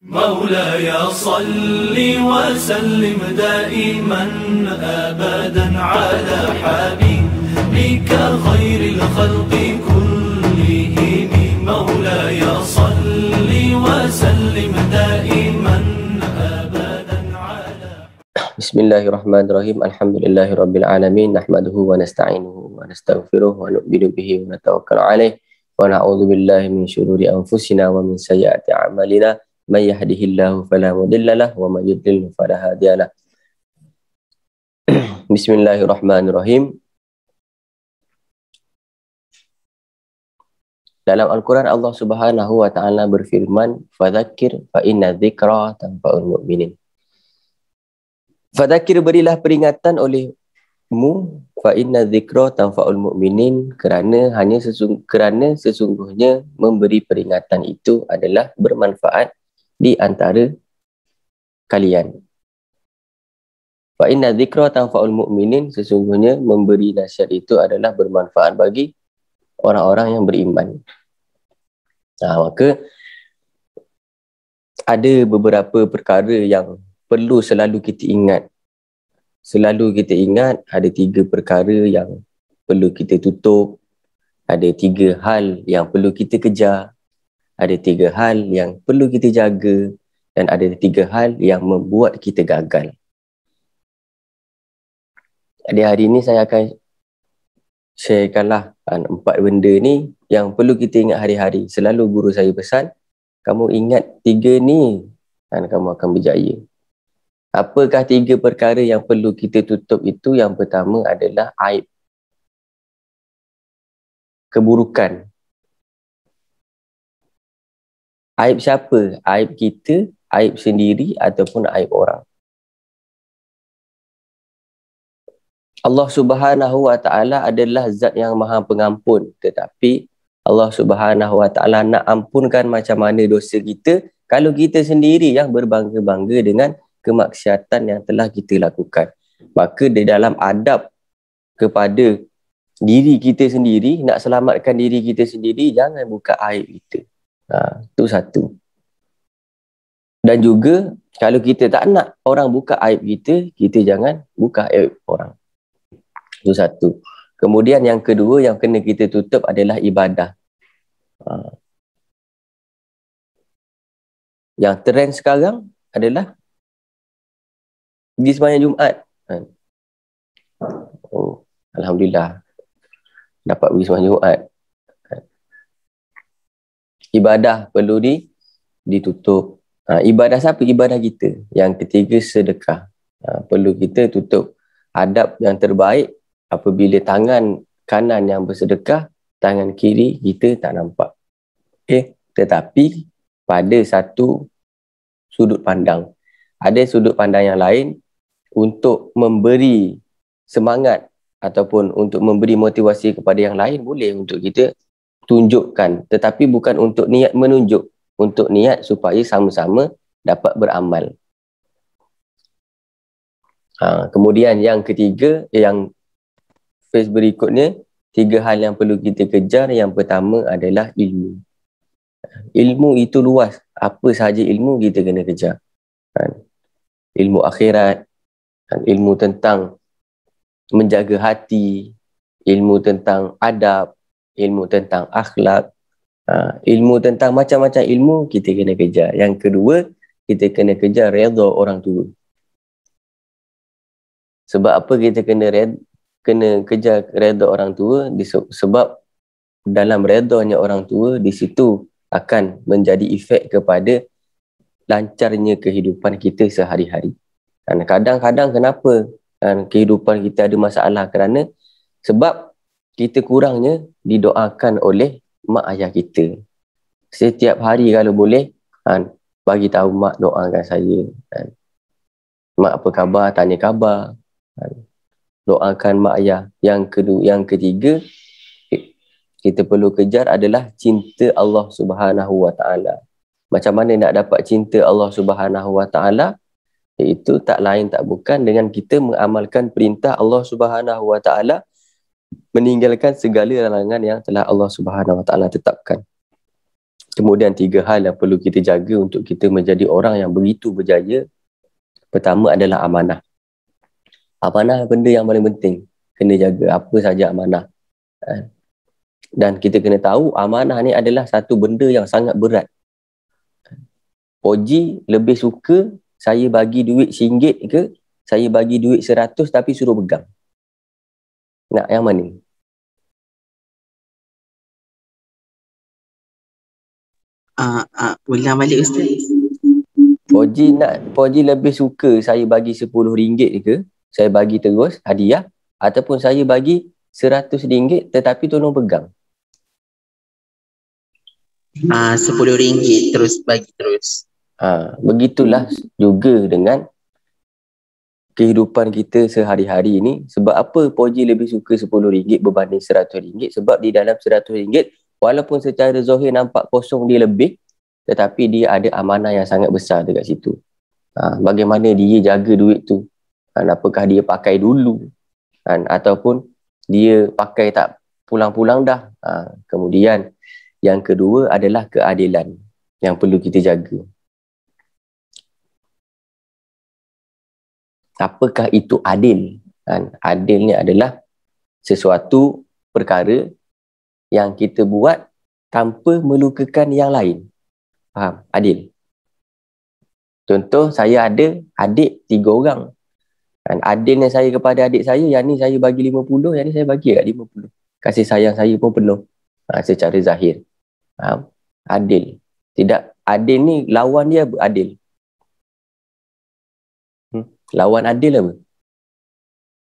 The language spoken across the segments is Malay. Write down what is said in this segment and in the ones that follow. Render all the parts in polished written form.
مولاي صل وسلم دائما أبدا على حبيبك خير الخلق كلهم مولاي صل وسلم دائما أبدا على Bismillahirrahmanirrahim. Alhamdulillahirabbil alamin. Nahmaduhu wa nasta'inuhu wa nastaghfiruh wa nu'minu bihi wa natawakkalu alaih wa na'udzu billahi min syururi anfusina wa min sayyiati a'malina. May yahdihillahu fala mudhillalah wa may yudlil fala hadiyalah. Bismillahirrahmanirrahim. Dalam Al-Quran Allah Subhanahu wa taala berfirman, "Fadzakir fa inna dzikra tanfa'ul mu'minin." Fadzakir, berilah peringatan olehmu, fa inna dzikra tanfa'ul mu'minin, kerana sesungguhnya memberi peringatan itu adalah bermanfaat di antara kalian. Fa inna dzikra tanfa'ul mu'minin, sesungguhnya memberi nasihat itu adalah bermanfaat bagi orang-orang yang beriman. Maka ada beberapa perkara yang perlu selalu kita ingat. Selalu kita ingat ada 3 perkara yang perlu kita tutup. Ada 3 hal yang perlu kita kejar. Ada 3 hal yang perlu kita jaga. Dan ada 3 hal yang membuat kita gagal. Jadi hari ini saya akan sharekanlah 4 benda ni yang perlu kita ingat hari-hari. Selalu guru saya pesan, kamu ingat 3 ni dan kamu akan berjaya. Apakah 3 perkara yang perlu kita tutup itu? Yang pertama adalah aib. Keburukan. Aib siapa? Aib kita, aib sendiri ataupun aib orang. Allah Subhanahu wa taala adalah zat yang maha pengampun, tetapi Allah Subhanahu wa taala nak ampunkan macam mana dosa kita kalau kita sendiri yang berbangga-bangga dengan kemaksiatan yang telah kita lakukan. Maka di dalam adab kepada diri kita sendiri, nak selamatkan diri kita sendiri, jangan buka aib kita. Itu satu. Dan juga kalau kita tak nak orang buka aib kita, kita jangan buka aib orang. Itu satu. Kemudian yang kedua yang kena kita tutup adalah ibadah. Yang trend sekarang adalah pergi sembahyang Jumaat. Alhamdulillah dapat pergi sembahyang Jumaat. Ibadah perlu ditutup. Ibadah siapa? Ibadah kita. Yang ketiga sedekah. Perlu kita tutup. Adab yang terbaik apabila tangan kanan yang bersedekah, tangan kiri kita tak nampak. Tetapi pada satu sudut pandang. Ada sudut pandang yang lain, untuk memberi semangat ataupun untuk memberi motivasi kepada yang lain, boleh untuk kita tunjukkan, tetapi bukan untuk niat menunjuk, untuk niat supaya sama-sama dapat beramal. Kemudian yang ketiga, yang phase berikutnya, 3 hal yang perlu kita kejar. Yang pertama adalah ilmu. Ilmu itu luas, apa sahaja ilmu kita kena kejar. Ilmu akhirat, ilmu tentang menjaga hati, ilmu tentang adab, ilmu tentang akhlak, ilmu tentang macam-macam ilmu kita kena kejar. Yang kedua, kita kena kejar redha orang tua. Sebab apa kita kena kejar redha orang tua? Sebab dalam redhanya orang tua, di situ akan menjadi efek kepada lancarnya kehidupan kita sehari-hari. Dan kadang-kadang kenapa kehidupan kita ada masalah? Kerana sebab kita kurangnya didoakan oleh mak ayah kita. Setiap hari kalau boleh, bagi tahu mak, doakan saya. Mak apa khabar? Tanya khabar. Doakan mak ayah. Yang kedua, yang ketiga, kita perlu kejar adalah cinta Allah Subhanahu wa taala. Macam mana nak dapat cinta Allah Subhanahu wa taala? Iaitu tak lain tak bukan dengan kita mengamalkan perintah Allah Subhanahu wa taala, meninggalkan segala larangan yang telah Allah Subhanahu wa taala tetapkan. Kemudian 3 hal yang perlu kita jaga untuk kita menjadi orang yang begitu berjaya. Pertama adalah amanah. Amanah benda yang paling penting. Kena jaga apa saja amanah. Dan kita kena tahu amanah ni adalah satu benda yang sangat berat. Oji lebih suka saya bagi duit RM1 ke saya bagi duit RM100 tapi suruh pegang. Nak yang mana? Ulang balik Ustaz. Poji lebih suka saya bagi RM10 ke saya bagi terus hadiah ataupun saya bagi RM100 tetapi tolong pegang. RM10 terus bagi terus. Begitulah juga dengan kehidupan kita sehari-hari ini. Sebab apa Poji lebih suka RM10 berbanding RM100? Sebab di dalam RM100 walaupun secara zahir nampak kosong dia lebih, tetapi dia ada amanah yang sangat besar dekat situ. Bagaimana dia jaga duit tu? Apakah dia pakai dulu? Ataupun dia pakai tak pulang-pulang dah? Kemudian yang kedua adalah keadilan yang perlu kita jaga. Apakah itu adil? Adil ni adalah sesuatu perkara yang kita buat tanpa melukakan yang lain. Faham? Adil. Contoh, saya ada adik 3 orang. Adilnya saya kepada adik saya, yang ni saya bagi 50, yang ni saya bagi kat 50. Kasih sayang saya pun penuh. Secara zahir. Faham? Adil. Tidak, adil ni lawan dia adil. Lawan adil apa?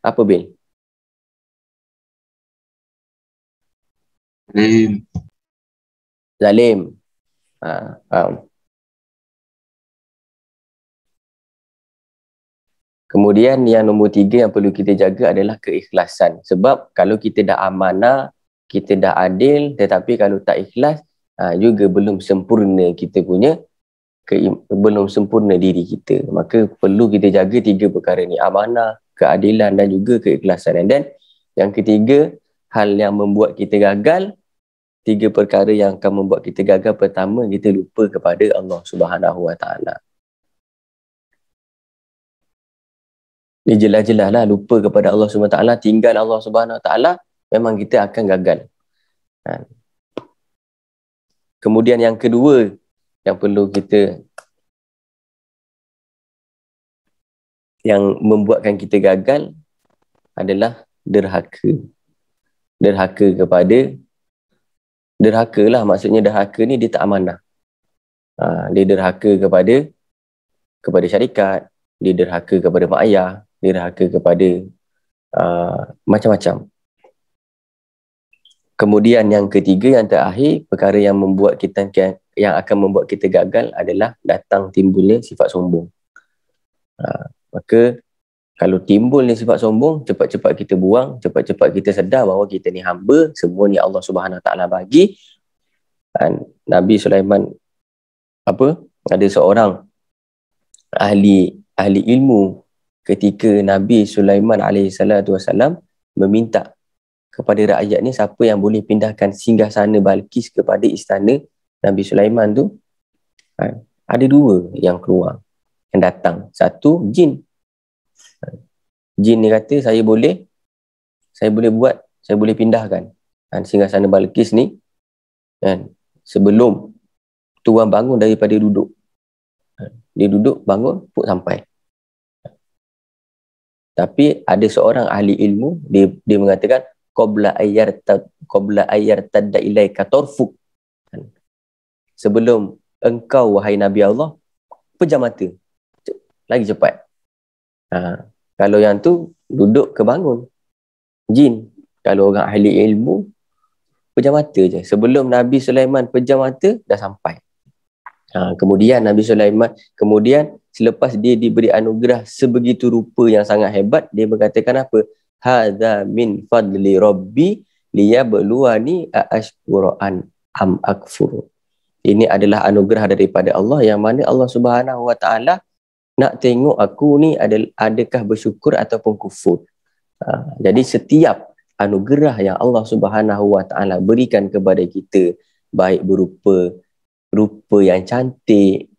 Apa Bil? Zalim. Faham. Kemudian yang nombor 3 yang perlu kita jaga adalah keikhlasan. Sebab kalau kita dah amanah, kita dah adil, tetapi kalau tak ikhlas, juga belum sempurna kita punya, belum sempurna diri kita. Maka perlu kita jaga 3 perkara ni. Amanah, keadilan dan juga keikhlasan. Dan yang ketiga, hal yang membuat kita gagal, 3 perkara yang akan membuat kita gagal. Pertama, kita lupa kepada Allah Subhanahu Wa Taala. Ni jelas-jelas lah lupa kepada Allah Subhanahu Wa Taala, tinggal Allah Subhanahu Wa Taala, memang kita akan gagal. Kemudian yang kedua yang perlu kita, yang membuatkan kita gagal adalah derhaka. Derhaka lah, maksudnya derhaka ni dia tak amanah. Dia derhaka kepada syarikat, dia derhaka kepada mak ayah, dia derhaka kepada macam-macam. Kemudian yang ketiga, yang terakhir, perkara yang akan membuat kita gagal adalah datang timbulnya sifat sombong. Maka kalau timbulnya sifat sombong, cepat-cepat kita buang, cepat-cepat kita sedar bahawa kita ni hamba, semua ni Allah Subhanahu Wa Taala bagi. Nabi Sulaiman ada seorang ahli ilmu ketika Nabi Sulaiman alaihissalam meminta kepada rakyat ni siapa yang boleh pindahkan singgasana Balqis kepada istana Nabi Sulaiman tu. Ada 2 yang keluar, yang datang. Satu, jin. Jin ni kata saya boleh pindahkan singgasana Balqis ni sebelum tuan bangun daripada duduk. Dia duduk, bangun, pun sampai. Tapi ada seorang ahli ilmu, dia mengatakan qabla ayyartadda ilaika tarfuk. Sebelum engkau wahai Nabi Allah pejam mata. Lagi cepat. Kalau yang tu duduk ke bangun. Jin. Kalau orang ahli ilmu pejam mata je. Sebelum Nabi Sulaiman pejam mata dah sampai. Kemudian Nabi Sulaiman, selepas dia diberi anugerah sebegitu rupa yang sangat hebat, dia mengatakan apa? Hadza min fadli rabbi liyabluwani aashkuru am akfur. Ini adalah anugerah daripada Allah, yang mana Allah Subhanahu Wa Taala nak tengok aku ni adakah bersyukur ataupun kufur. Jadi setiap anugerah yang Allah Subhanahu Wa Taala berikan kepada kita, baik berupa rupa yang cantik,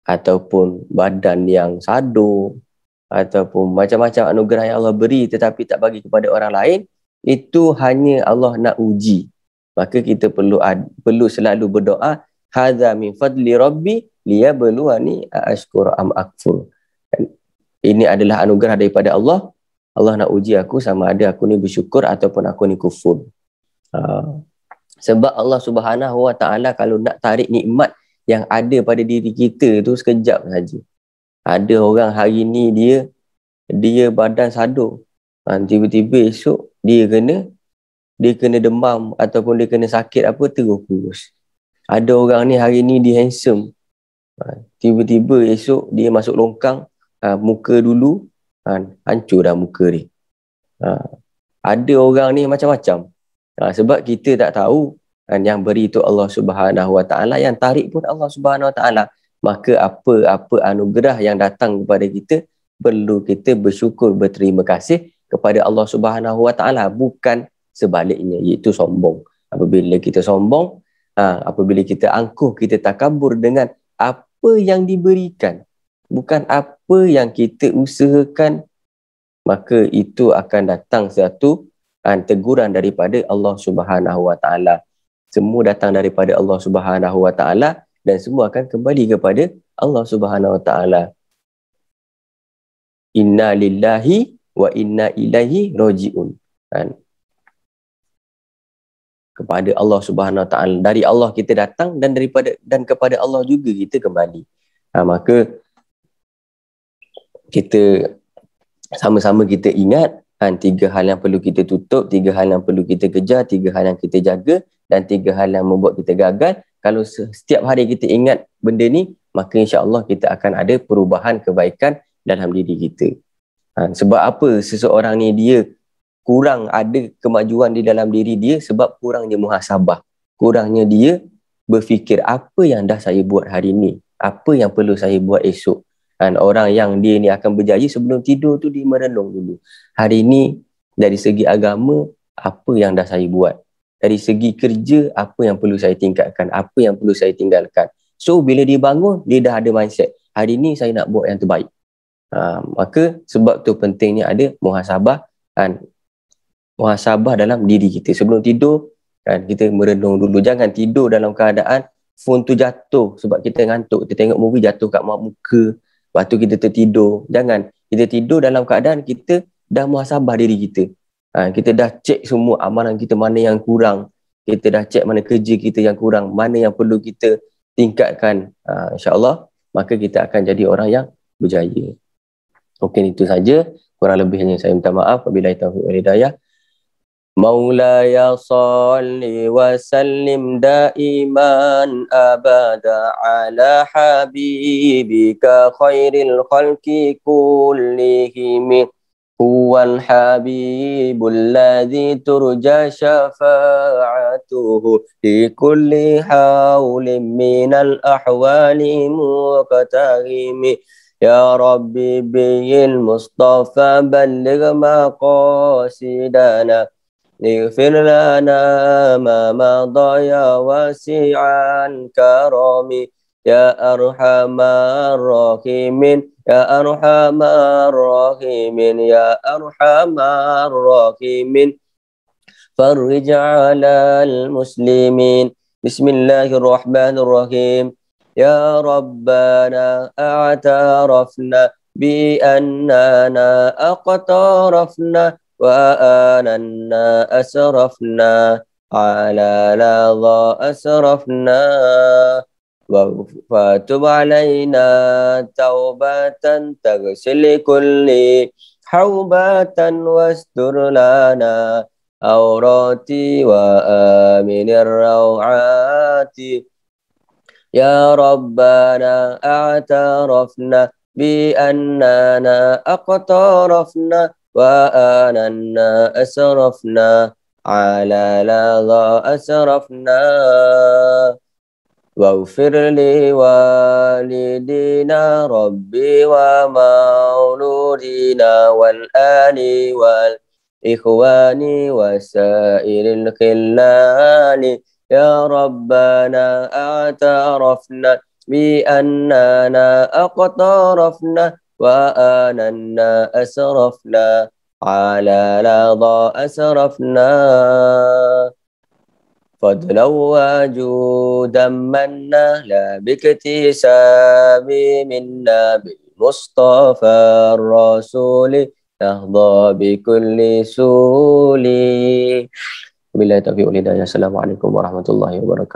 ataupun badan yang sado, ataupun macam-macam anugerah yang Allah beri tetapi tak bagi kepada orang lain, itu hanya Allah nak uji. Maka kita perlu selalu berdoa, hadza min fadli rabbi liyabluwani aashkuru am akfur. Ini adalah anugerah daripada Allah. Allah nak uji aku sama ada aku ni bersyukur ataupun aku ni kufur. Sebab Allah Subhanahu Wa Taala kalau nak tarik nikmat yang ada pada diri kita tu sekejap saja. Ada orang hari ni dia badan sado, tiba-tiba esok dia kena demam ataupun dia kena sakit apa terus kurus. Ada orang ni hari ni dia handsome, tiba-tiba esok dia masuk longkang, muka dulu hancur dah muka dia. Ada orang ni macam-macam. Sebab kita tak tahu yang beri itu Allah Subhanahu Wa Taala, yang tarik pun Allah Subhanahu Wa Taala. Maka apa-apa anugerah yang datang kepada kita perlu kita bersyukur, berterima kasih kepada Allah Subhanahu Wa Taala, bukan sebaliknya, iaitu sombong. Apabila kita sombong, apabila kita angkuh, kita takabur dengan apa yang diberikan, bukan apa yang kita usahakan, maka itu akan datang satu teguran daripada Allah Subhanahu Wa Taala. Semua datang daripada Allah Subhanahu Wa Taala dan semua akan kembali kepada Allah Subhanahu Wa Taala. Inna lillahi wa inna ilaihi raji'un. Kepada Allah Subhanahu Wa Taala, dari Allah kita datang dan kepada Allah juga kita kembali. Maka kita sama-sama kita ingat tiga hal yang perlu kita tutup, tiga hal yang perlu kita kejar, tiga hal yang kita jaga, dan tiga hal yang membuat kita gagal. Kalau setiap hari kita ingat benda ni, maka insya-Allah kita akan ada perubahan kebaikan dalam diri kita. Sebab apa seseorang ni dia kurang ada kemajuan di dalam diri dia? Sebab kurangnya muhasabah, kurangnya dia berfikir apa yang dah saya buat hari ni, apa yang perlu saya buat esok. Orang yang dia ni akan berjaya sebelum tidur tu dia merenung dulu. Hari ni dari segi agama, apa yang dah saya buat. Dari segi kerja, apa yang perlu saya tingkatkan, apa yang perlu saya tinggalkan. So bila dia bangun, dia dah ada mindset, hari ni saya nak buat yang terbaik. Maka sebab tu pentingnya ada muhasabah, muhasabah dalam diri kita. Sebelum tidur, kita merenung dulu. Jangan tidur dalam keadaan phone tu jatuh sebab kita ngantuk. Kita tengok movie jatuh kat muka, lepas tu kita tertidur. Jangan. Kita tidur dalam keadaan kita dah muhasabah diri kita. Kita dah cek semua amalan kita mana yang kurang. Kita dah cek mana kerja kita yang kurang, mana yang perlu kita tingkatkan. InsyaAllah, maka kita akan jadi orang yang berjaya. Mungkin itu saja. Kurang lebihnya saya minta maaf. Wabillahi taufiq wal hidayah. Maulaya salli wa sallim daiman abada ala habibika khairil khalqi kullihim. Huwal habibul ladzi turja syafa'atuhu li kulli hawlin minal ahwali muqtahimi. Ya Rabbi bil Mustafa balligh maqasidana ighfir lana ma madha ya wasi'an karami. Ya arhamar rahimin, ya arhamar rahimin, ya arhamar rahimin, farij 'alal muslimin. Bismillahirrahmanirrahim. Ya Rabbana a'tarafna bi annana aqtarafna wa ananna asrafna ala ladha asrafna. وَفَاتُبْ عَلَيْنَا تَوْبَةً تَغْسِلِ كُلِّ حَوْبَةً وَاسْتُرْ لَنَا عَوْرَاتِ وَآمِنِ الرَّوْعَاتِ. يا ربنا اعترفنا بأننا أقترفنا وآننا أسرفنا على لظى أسرفنا. واغفر لوالدينا ربي ومولودينا والآل والإخوان وسائر الخلان يا ربنا اعترفنا بأننا أقترفنا وآننا أسرفنا على لظى أسرفنا فضلا وجودا منا لا باكتساب منا بالمصطفى الرسول نهضى بكل سول. Wabillahi taufiq wal hidayah. Assalamualaikum warahmatullahi wabarakatuh.